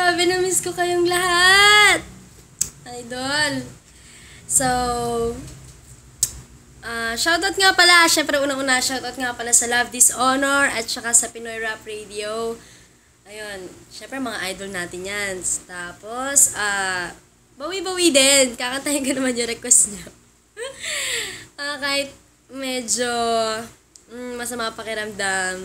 Grabe, na-miss ko kayong lahat. Idol. So, shoutout nga pala. Syempre, unang-una, shoutout nga pala sa Love Dishonor at saka sa Pinoy Rap Radio. Ayun. Syempre, mga idol natin yan. Tapos, bawi-bawi din. Kakantahin ko naman yung request nyo. Kahit medyo masama pakiramdam,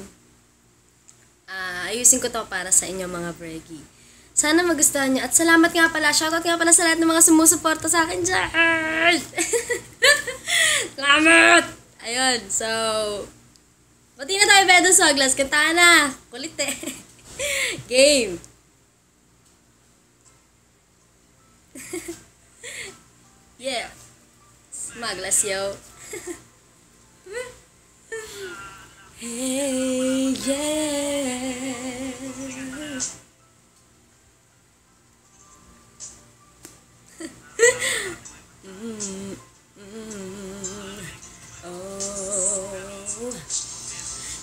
ayusin ko to para sa inyo mga Breggy. Sana magustuhan nyo. At salamat nga pala. Shoutout nga pala sa lahat ng mga sumusuporta sa akin dyan. Salamat! Ayun, so, pati na tayo Bedo Soglas. Kantahan na. Kulit eh. Game. Yeah. Smaglas, yo. Hey, yeah.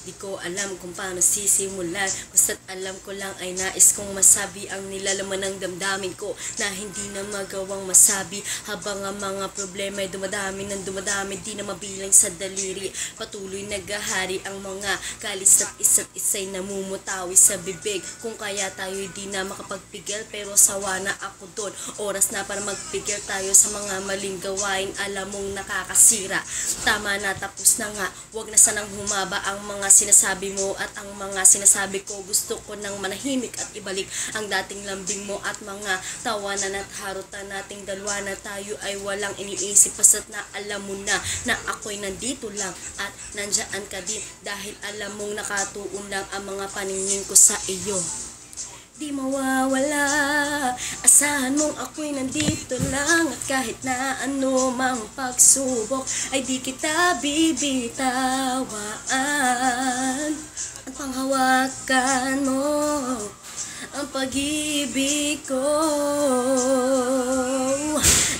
Di ko alam kung paano sisimulan. Basta't alam ko lang ay nais kong masabi ang nilalaman ng damdamin ko na hindi na magawang masabi. Habang ang mga problema ay dumadami ng dumadami, di na mabilang sa daliri. Patuloy naghahari ang mga kalis at isa't isa'y namumutawi sa bibig. Kung kaya tayo di na makapagpigil, pero sawa na ako doon. Oras na para magpigil tayo sa mga maling gawain, alam mong nakakasira. Tama na, tapos na nga. Huwag na sanang humaba ang mga sinasabi mo at ang mga sinasabi ko. Gusto ko nang manahimik at ibalik ang dating lambing mo at mga tawanan at harutan nating dalawa na tayo ay walang iniisip. Basta't na alam mo na ako'y nandito lang at nandiyan ka din dahil alam mong nakatuon lang ang mga paningin ko sa iyo. Di mawawala, asahan mong ako'y nandito lang at kahit na ano mang pagsubok ay di kita bibitawaan. Ang panghawakan mo, ang pag-ibig ko,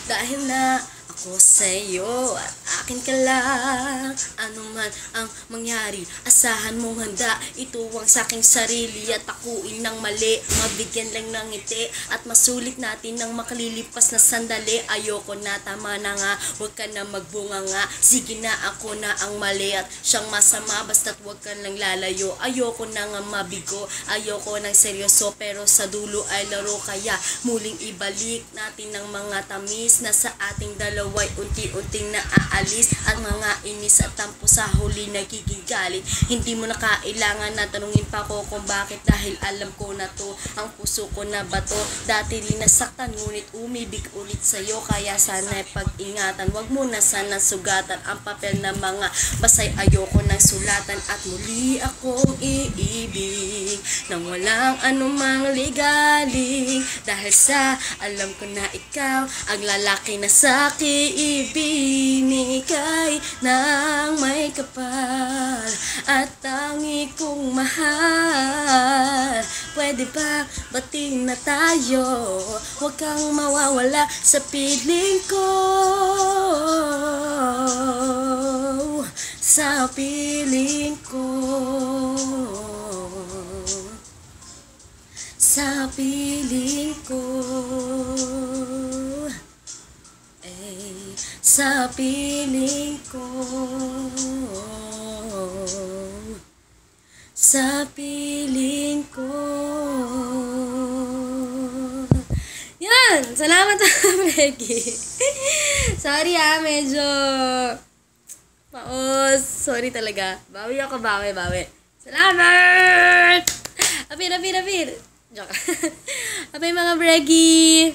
dahil na ako sa'yo at akin ka lang. Ano man ang mangyari, asahan mong handa ituwang sa'king sarili at akuin ng mali. Mabigyan lang ng ngiti at masulit natin ng makalilipas na sandali. Ayoko na, tama na nga, huwag ka na magbunga nga. Sige na, ako na ang mali at siyang masama, basta't huwag ka lang lalayo. Ayoko na nga mabigo, ayoko ng seryoso, pero sa dulo ay laro. Kaya muling ibalik natin ng mga tamis na sa ating dalawa'y unti-unting naaalis. At mga inis at tampo sa huli nagiging galit. Hindi mo na kailangan na tanungin pa ko kung bakit, dahil alam ko na to ang puso ko na bato. Dati rin nasaktan ngunit umibig ulit sa'yo, kaya sana pag-ingatan. Wag mo na sana sugatan ang papel na mga basay. Ayoko ng sulatan at muli akong iibig nang walang anumang ligalig, dahil sa alam ko na ikaw ang lalaki na sa'kin ibinigay nang may kapal at tangi kong mahal. Pwede ba batiin na tayo? Huwag kang mawawala sa piling ko, sa piling ko, sa piling ko, sa piling ko, sa piling ko. Yan! Salamat Reggie. Sorry medyo paos. Sorry talaga. Bawi ako, bawi. Salamat! Apir. Joke. Apay mga Breggy.